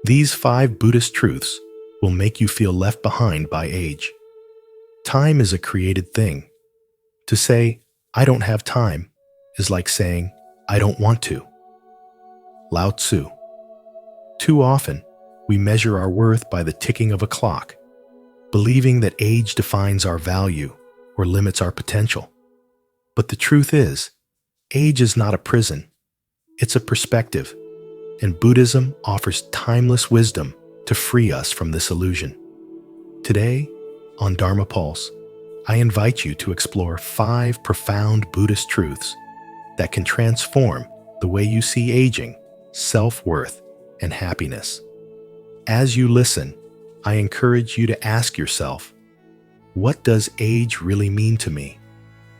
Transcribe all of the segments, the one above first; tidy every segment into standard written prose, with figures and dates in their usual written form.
These 5 Buddhist truths will make you feel left behind by age. Time is a created thing. To say, "I don't have time," is like saying, "I don't want to." Lao Tzu. Too often, we measure our worth by the ticking of a clock, believing that age defines our value or limits our potential. But the truth is, age is not a prison. It's a perspective, and Buddhism offers timeless wisdom to free us from this illusion. Today, on Dharma Pulse, I invite you to explore 5 profound Buddhist truths that can transform the way you see aging, self-worth, and happiness. As you listen, I encourage you to ask yourself, what does age really mean to me?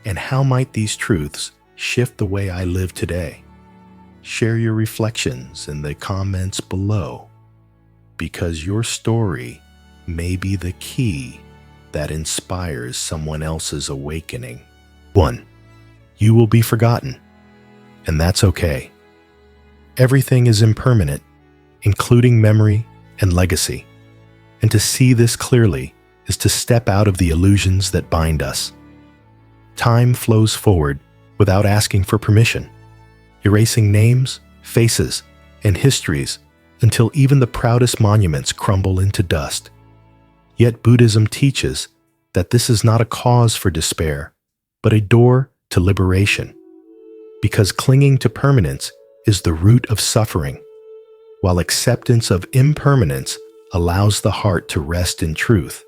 And how might these truths shift the way I live today? Share your reflections in the comments below, because your story may be the key that inspires someone else's awakening. 1. You will be forgotten, and that's okay. Everything is impermanent, including memory and legacy. And to see this clearly is to step out of the illusions that bind us. Time flows forward without asking for permission, erasing names, faces, and histories until even the proudest monuments crumble into dust. Yet Buddhism teaches that this is not a cause for despair, but a door to liberation, because clinging to permanence is the root of suffering, while acceptance of impermanence allows the heart to rest in truth.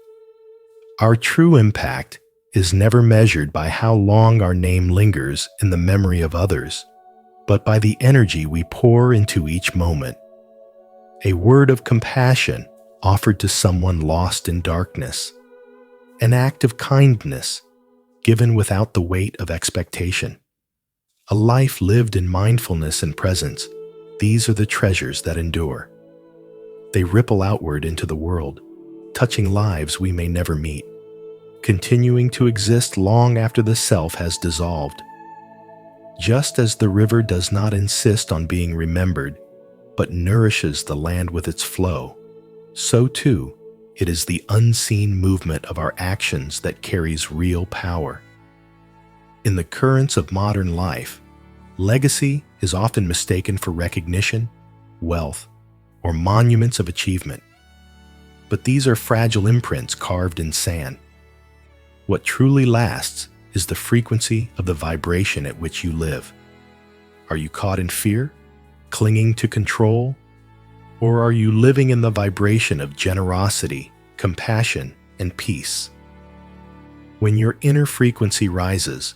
Our true impact is never measured by how long our name lingers in the memory of others, but by the energy we pour into each moment. A word of compassion offered to someone lost in darkness. An act of kindness given without the weight of expectation. A life lived in mindfulness and presence. These are the treasures that endure. They ripple outward into the world, touching lives we may never meet, continuing to exist long after the self has dissolved. Just as the river does not insist on being remembered, but nourishes the land with its flow, so too it is the unseen movement of our actions that carries real power. In the currents of modern life, legacy is often mistaken for recognition, wealth, or monuments of achievement. But these are fragile imprints carved in sand. What truly lasts is the frequency of the vibration at which you live. Are you caught in fear, clinging to control, or are you living in the vibration of generosity, compassion, and peace? When your inner frequency rises,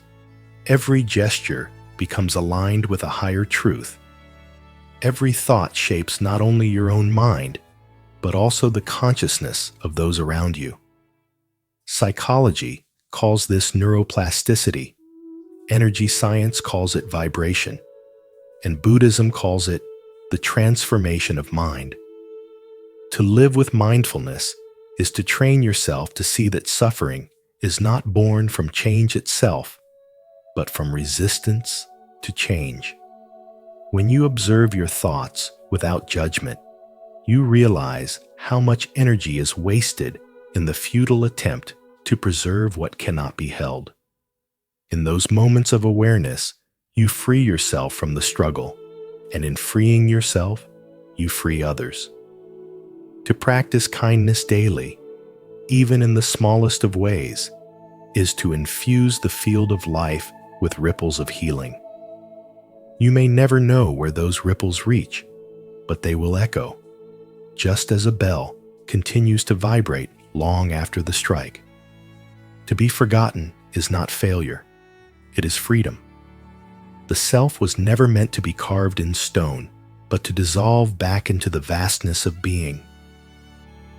every gesture becomes aligned with a higher truth. Every thought shapes not only your own mind, but also the consciousness of those around you. Psychology calls this neuroplasticity, energy science calls it vibration, and Buddhism calls it the transformation of mind. To live with mindfulness is to train yourself to see that suffering is not born from change itself, but from resistance to change. When you observe your thoughts without judgment, you realize how much energy is wasted in the futile attempt to preserve what cannot be held. In those moments of awareness, you free yourself from the struggle, and in freeing yourself, you free others. To practice kindness daily, even in the smallest of ways, is to infuse the field of life with ripples of healing. You may never know where those ripples reach, but they will echo, just as a bell continues to vibrate long after the strike. To be forgotten is not failure, it is freedom. The self was never meant to be carved in stone, but to dissolve back into the vastness of being.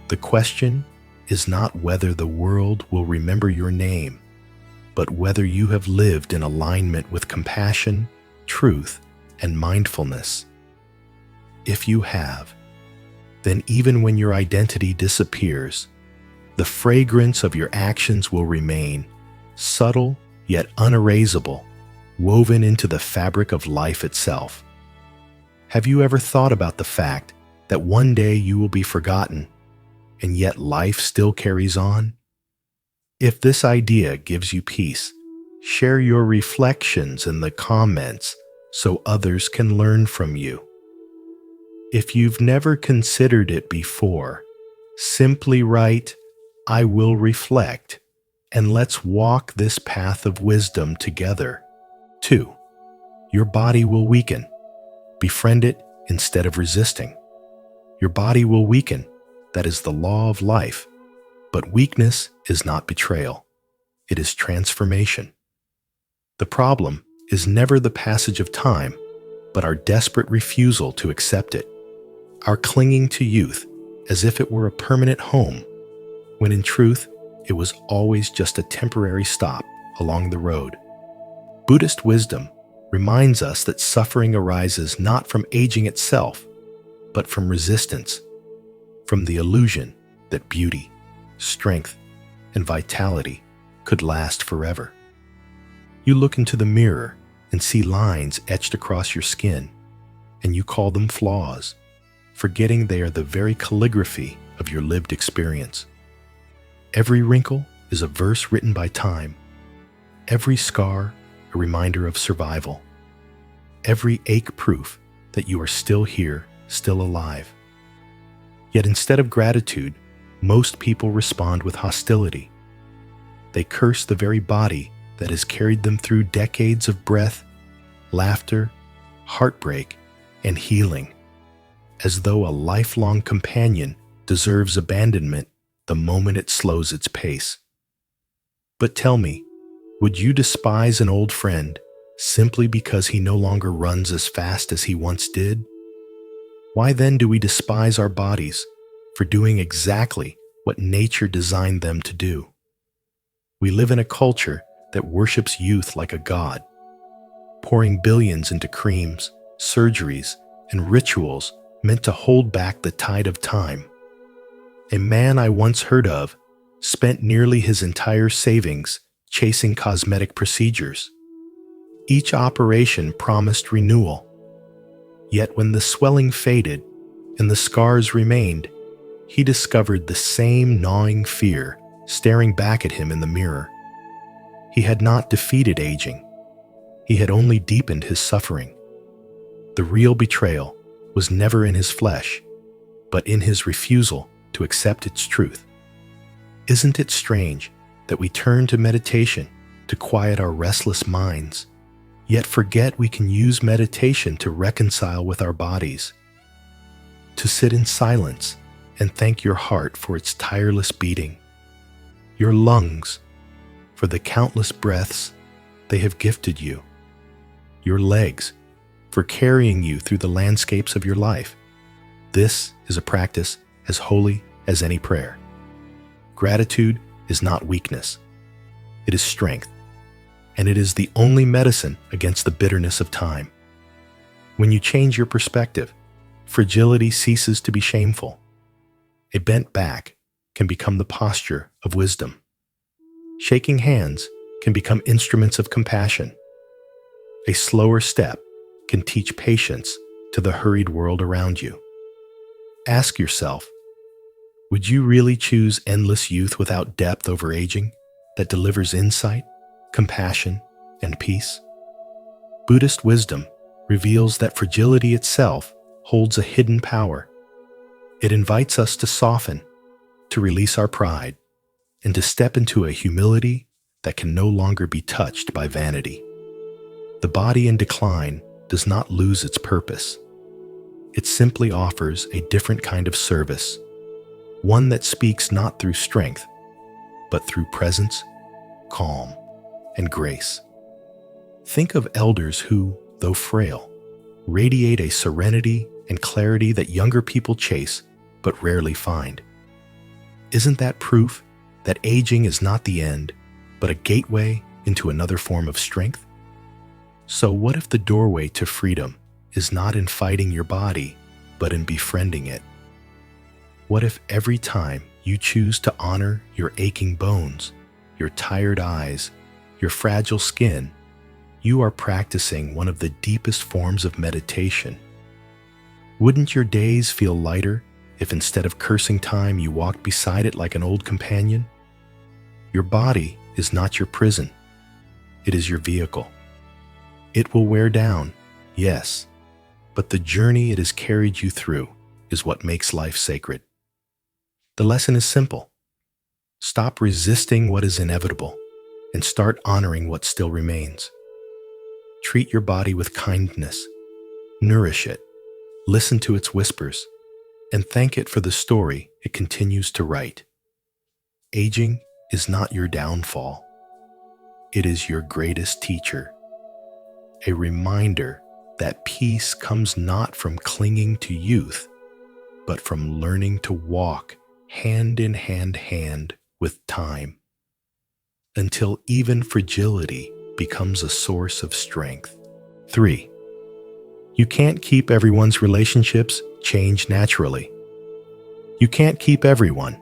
The question is not whether the world will remember your name, but whether you have lived in alignment with compassion, truth, and mindfulness. If you have, then even when your identity disappears, the fragrance of your actions will remain, subtle yet unerasable, woven into the fabric of life itself. Have you ever thought about the fact that one day you will be forgotten, and yet life still carries on? If this idea gives you peace, share your reflections in the comments so others can learn from you. If you've never considered it before, simply write, "I will reflect," and let's walk this path of wisdom together. 2. Your body will weaken. Befriend it instead of resisting. Your body will weaken. That is the law of life. But weakness is not betrayal. It is transformation. The problem is never the passage of time, but our desperate refusal to accept it. Our clinging to youth as if it were a permanent home, when in truth, it was always just a temporary stop along the road. Buddhist wisdom reminds us that suffering arises not from aging itself, but from resistance, from the illusion that beauty, strength, and vitality could last forever. You look into the mirror and see lines etched across your skin, and you call them flaws, forgetting they are the very calligraphy of your lived experience. Every wrinkle is a verse written by time, every scar a reminder of survival, every ache proof that you are still here, still alive. Yet instead of gratitude, most people respond with hostility. They curse the very body that has carried them through decades of breath, laughter, heartbreak, and healing, as though a lifelong companion deserves abandonment the moment it slows its pace. But tell me, would you despise an old friend simply because he no longer runs as fast as he once did? Why then do we despise our bodies for doing exactly what nature designed them to do? We live in a culture that worships youth like a god, pouring billions into creams, surgeries, and rituals meant to hold back the tide of time. A man I once heard of spent nearly his entire savings chasing cosmetic procedures. Each operation promised renewal. Yet when the swelling faded and the scars remained, he discovered the same gnawing fear staring back at him in the mirror. He had not defeated aging. He had only deepened his suffering. The real betrayal was never in his flesh, but in his refusal to accept its truth. Isn't it strange that we turn to meditation to quiet our restless minds, yet forget we can use meditation to reconcile with our bodies? To sit in silence and thank your heart for its tireless beating, your lungs for the countless breaths they have gifted you, your legs for carrying you through the landscapes of your life. This is a practice as holy as any prayer. Gratitude is not weakness. It is strength, and it is the only medicine against the bitterness of time. When you change your perspective, fragility ceases to be shameful. A bent back can become the posture of wisdom. Shaking hands can become instruments of compassion. A slower step can teach patience to the hurried world around you. Ask yourself, would you really choose endless youth without depth over aging that delivers insight, compassion, and peace? Buddhist wisdom reveals that fragility itself holds a hidden power. It invites us to soften, to release our pride, and to step into a humility that can no longer be touched by vanity. The body in decline does not lose its purpose. It simply offers a different kind of service, one that speaks not through strength, but through presence, calm, and grace. Think of elders who, though frail, radiate a serenity and clarity that younger people chase but rarely find. Isn't that proof that aging is not the end, but a gateway into another form of strength? So what if the doorway to freedom is not in fighting your body, but in befriending it? What if every time you choose to honor your aching bones, your tired eyes, your fragile skin, you are practicing one of the deepest forms of meditation? Wouldn't your days feel lighter if instead of cursing time you walked beside it like an old companion? Your body is not your prison. It is your vehicle. It will wear down, yes, but the journey it has carried you through is what makes life sacred. The lesson is simple. Stop resisting what is inevitable and start honoring what still remains. Treat your body with kindness. Nourish it. Listen to its whispers and thank it for the story it continues to write. Aging is not your downfall. It is your greatest teacher. A reminder that peace comes not from clinging to youth, but from learning to walk hand in hand with time, until even fragility becomes a source of strength. 3. You can't keep everyone's relationships change naturally. You can't keep everyone,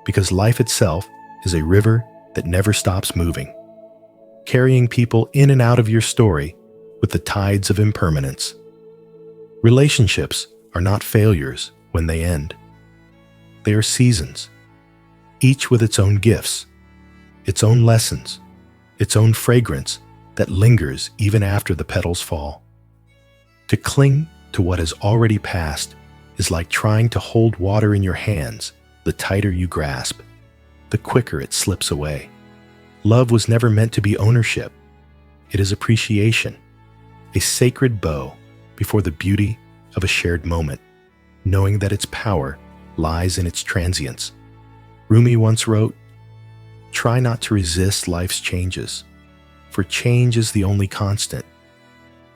because life itself is a river that never stops moving, carrying people in and out of your story with the tides of impermanence. Relationships are not failures when they end. They are seasons, each with its own gifts, its own lessons, its own fragrance that lingers even after the petals fall. To cling to what has already passed is like trying to hold water in your hands. The tighter you grasp, the quicker it slips away. Love was never meant to be ownership. It is appreciation, a sacred bow before the beauty of a shared moment, knowing that its power lies in its transience. Rumi once wrote, "Try not to resist life's changes, for change is the only constant,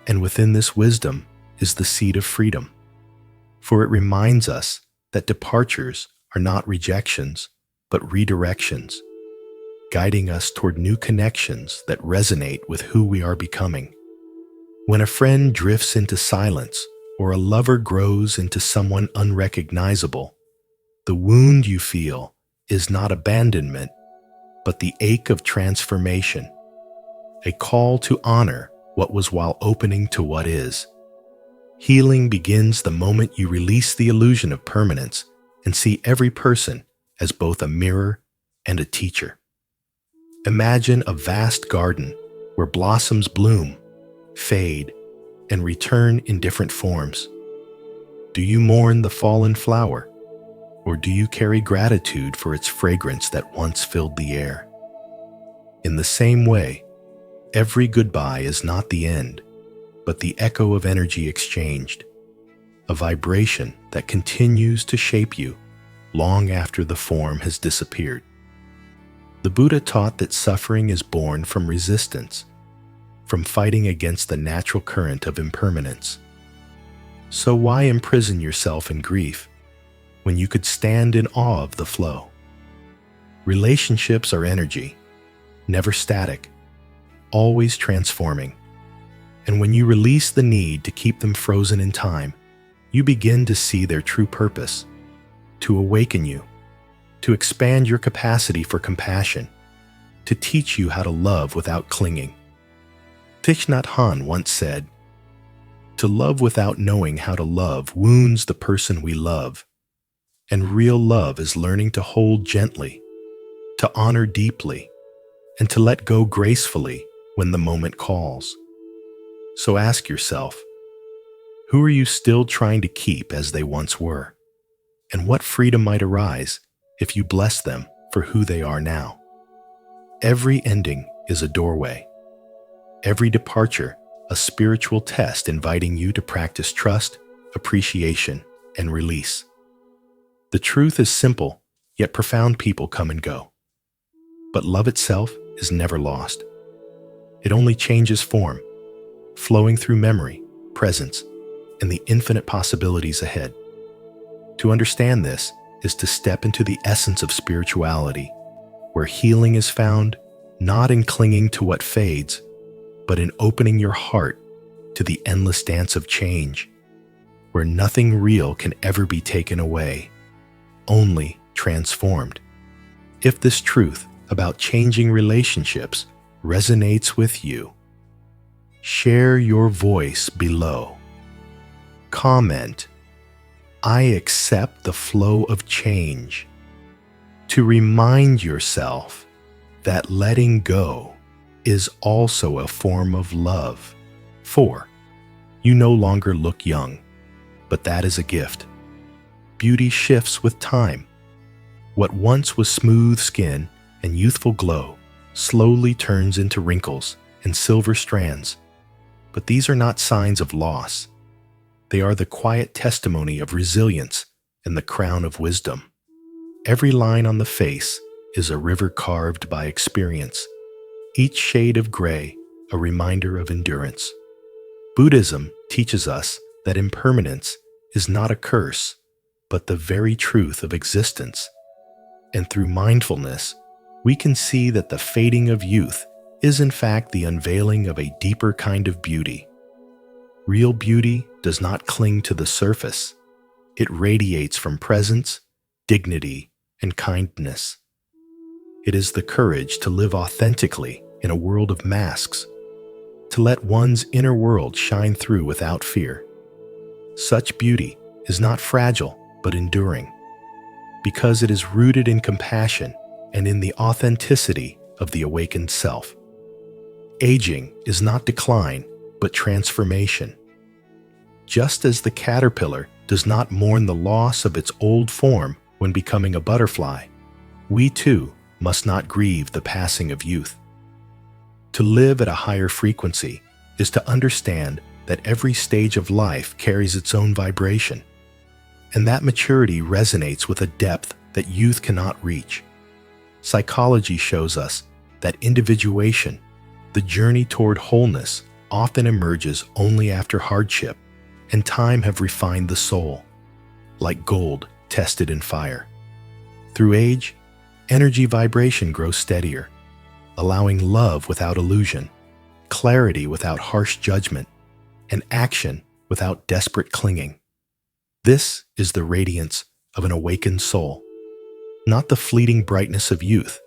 and within this wisdom is the seed of freedom. For it reminds us that departures are not rejections, but redirections, guiding us toward new connections that resonate with who we are becoming. When a friend drifts into silence or a lover grows into someone unrecognizable, the wound you feel is not abandonment, but the ache of transformation, a call to honor what was while opening to what is. Healing begins the moment you release the illusion of permanence and see every person as both a mirror and a teacher. Imagine a vast garden where blossoms bloom, fade, and return in different forms. Do you mourn the fallen flower, or do you carry gratitude for its fragrance that once filled the air? In the same way, every goodbye is not the end, but the echo of energy exchanged, a vibration that continues to shape you long after the form has disappeared. The Buddha taught that suffering is born from resistance, from fighting against the natural current of impermanence. So why imprison yourself in grief when you could stand in awe of the flow? Relationships are energy, never static, always transforming. And when you release the need to keep them frozen in time, you begin to see their true purpose, to awaken you, to expand your capacity for compassion, to teach you how to love without clinging. Thich Nhat Hanh once said, "To love without knowing how to love wounds the person we love, and real love is learning to hold gently, to honor deeply, and to let go gracefully when the moment calls." So ask yourself, who are you still trying to keep as they once were? And what freedom might arise if you bless them for who they are now? Every ending is a doorway. Every departure, a spiritual test inviting you to practice trust, appreciation, and release. The truth is simple, yet profound people come and go. But love itself is never lost. It only changes form, flowing through memory, presence, and the infinite possibilities ahead. To understand this is to step into the essence of spirituality, where healing is found not in clinging to what fades, but in opening your heart to the endless dance of change, where nothing real can ever be taken away, only transformed. If this truth about changing relationships resonates with you, share your voice below. Comment I accept the flow of change. To remind yourself that letting go is also a form of love. 4. You no longer look young, but that is a gift. Beauty shifts with time. What once was smooth skin and youthful glow slowly turns into wrinkles and silver strands. But these are not signs of loss. They are the quiet testimony of resilience and the crown of wisdom. Every line on the face is a river carved by experience, each shade of gray a reminder of endurance. Buddhism teaches us that impermanence is not a curse, but the very truth of existence. And through mindfulness, we can see that the fading of youth is in fact the unveiling of a deeper kind of beauty. Real beauty does not cling to the surface. It radiates from presence, dignity, and kindness. It is the courage to live authentically in a world of masks, to let one's inner world shine through without fear. Such beauty is not fragile, but enduring, because it is rooted in compassion and in the authenticity of the awakened self. Aging is not decline, but transformation. Just as the caterpillar does not mourn the loss of its old form when becoming a butterfly, we too must not grieve the passing of youth. To live at a higher frequency is to understand that every stage of life carries its own vibration, and that maturity resonates with a depth that youth cannot reach. Psychology shows us that individuation, the journey toward wholeness, often emerges only after hardship, and time have refined the soul, like gold tested in fire. Through age, energy vibration grows steadier, allowing love without illusion, clarity without harsh judgment, and action without desperate clinging. This is the radiance of an awakened soul, not the fleeting brightness of youth,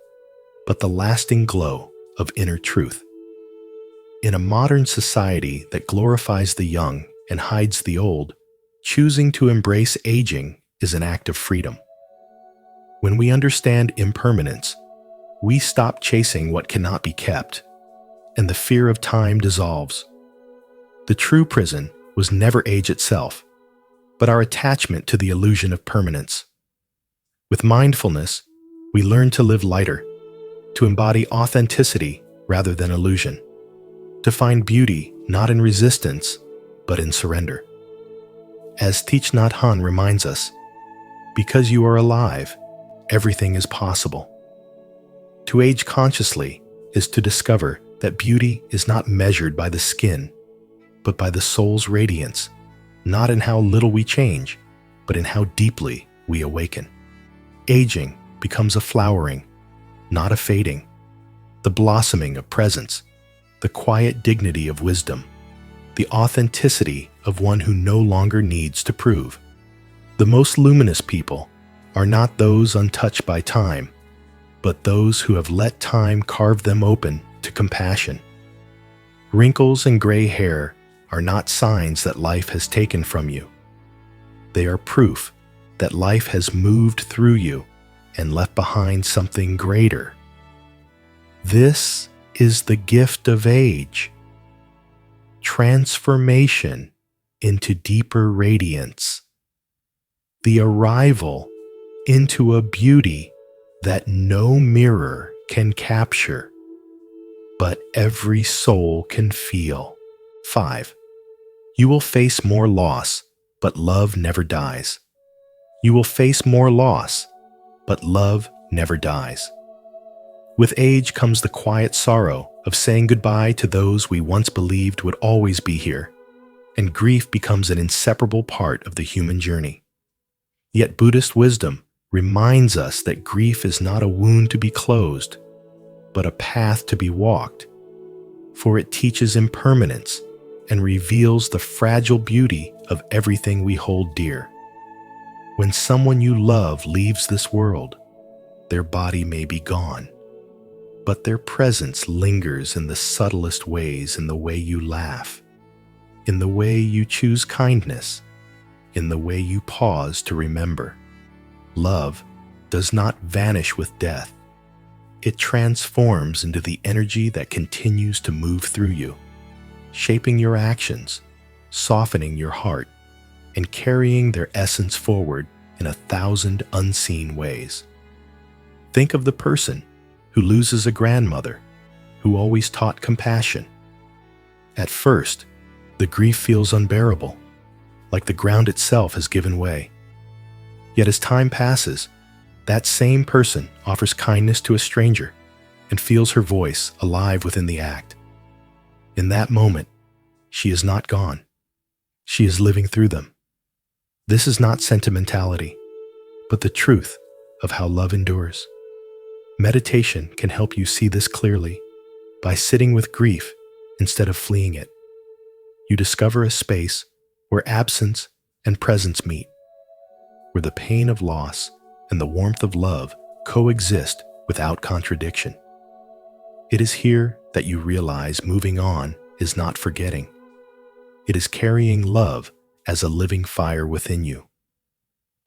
but the lasting glow of inner truth. In a modern society that glorifies the young and hides the old, choosing to embrace aging is an act of freedom. When we understand impermanence, we stop chasing what cannot be kept, and the fear of time dissolves. The true prison was never age itself, but our attachment to the illusion of permanence. With mindfulness, we learn to live lighter, to embody authenticity rather than illusion, to find beauty not in resistance, but in surrender. As Thich Nhat Hanh reminds us, because you are alive, everything is possible. To age consciously is to discover that beauty is not measured by the skin, but by the soul's radiance, not in how little we change, but in how deeply we awaken. Aging becomes a flowering, not a fading, the blossoming of presence, the quiet dignity of wisdom, the authenticity of one who no longer needs to prove. The most luminous people are not those untouched by time, but those who have let time carve them open to compassion. Wrinkles and gray hair are not signs that life has taken from you. They are proof that life has moved through you and left behind something greater. This is the gift of age. Transformation into deeper radiance. The arrival into a beauty that no mirror can capture, but every soul can feel. 5. You will face more loss, but love never dies. You will face more loss, but love never dies. With age comes the quiet sorrow of saying goodbye to those we once believed would always be here, and grief becomes an inseparable part of the human journey. Yet Buddhist wisdom reminds us that grief is not a wound to be closed, but a path to be walked, for it teaches impermanence and reveals the fragile beauty of everything we hold dear. When someone you love leaves this world, their body may be gone, but their presence lingers in the subtlest ways, in the way you laugh, in the way you choose kindness, in the way you pause to remember. Love does not vanish with death. It transforms into the energy that continues to move through you, shaping your actions, softening your heart, and carrying their essence forward in 1,000 unseen ways. Think of the person who loses a grandmother who always taught compassion. At first, the grief feels unbearable, like the ground itself has given way. Yet as time passes, that same person offers kindness to a stranger and feels her voice alive within the act. In that moment, she is not gone. She is living through them. This is not sentimentality, but the truth of how love endures. Meditation can help you see this clearly by sitting with grief instead of fleeing it. You discover a space where absence and presence meet, where the pain of loss and the warmth of love coexist without contradiction. It is here that you realize moving on is not forgetting. It is carrying love as a living fire within you.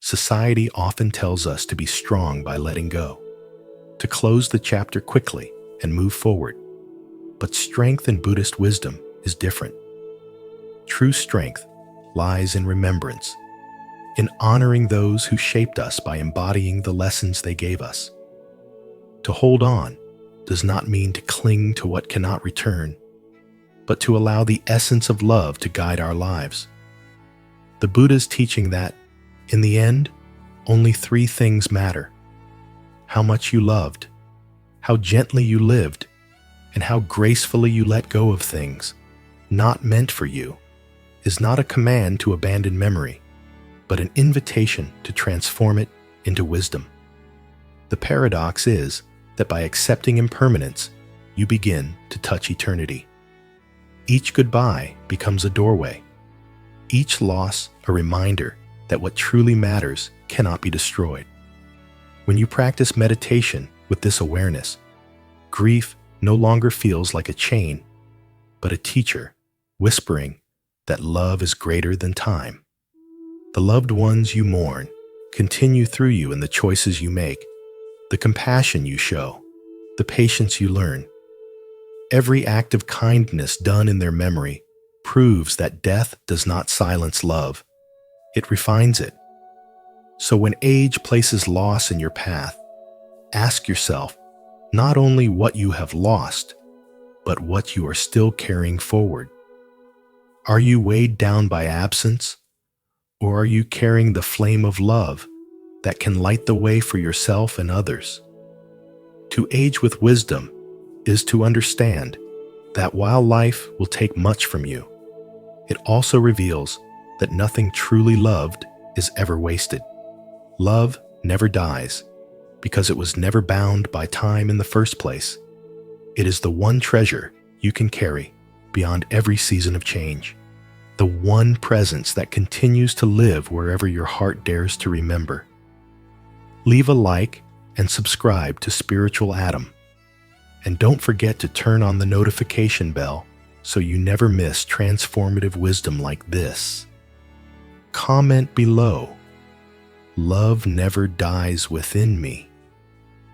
Society often tells us to be strong by letting go, to close the chapter quickly and move forward. But strength in Buddhist wisdom is different. True strength lies in remembrance, in honoring those who shaped us by embodying the lessons they gave us. To hold on does not mean to cling to what cannot return, but to allow the essence of love to guide our lives. The Buddha's teaching that, in the end, only 3 things matter: how much you loved, how gently you lived, and how gracefully you let go of things not meant for you, is not a command to abandon memory, but an invitation to transform it into wisdom. The paradox is that by accepting impermanence, you begin to touch eternity. Each goodbye becomes a doorway, each loss a reminder that what truly matters cannot be destroyed. When you practice meditation with this awareness, grief no longer feels like a chain, but a teacher whispering that love is greater than time. The loved ones you mourn continue through you in the choices you make, the compassion you show, the patience you learn. Every act of kindness done in their memory proves that death does not silence love. It refines it. So when age places loss in your path, ask yourself not only what you have lost, but what you are still carrying forward. Are you weighed down by absence, or are you carrying the flame of love that can light the way for yourself and others? To age with wisdom is to understand that while life will take much from you, it also reveals that nothing truly loved is ever wasted. Love never dies because it was never bound by time in the first place. It is the one treasure you can carry beyond every season of change, the one presence that continues to live wherever your heart dares to remember. Leave a like and subscribe to Spiritual Atom. And don't forget to turn on the notification bell so you never miss transformative wisdom like this. Comment below, "Love never dies within me,"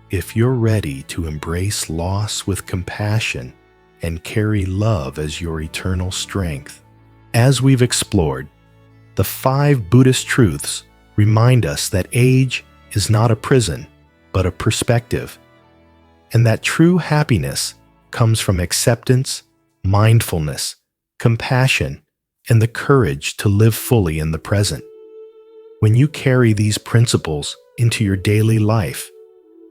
if you're ready to embrace loss with compassion and carry love as your eternal strength. As we've explored, the 5 Buddhist truths remind us that age is not a prison, but a perspective, and that true happiness comes from acceptance, mindfulness, compassion, and the courage to live fully in the present. When you carry these principles into your daily life,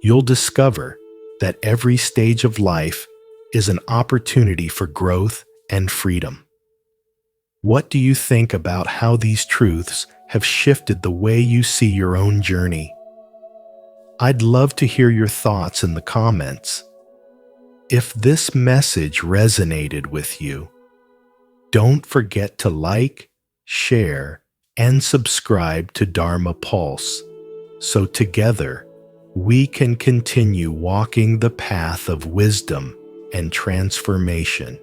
you'll discover that every stage of life is an opportunity for growth and freedom. What do you think about how these truths have shifted the way you see your own journey? I'd love to hear your thoughts in the comments. If this message resonated with you, don't forget to like, share, and subscribe to Dharma Pulse so together we can continue walking the path of wisdom and transformation.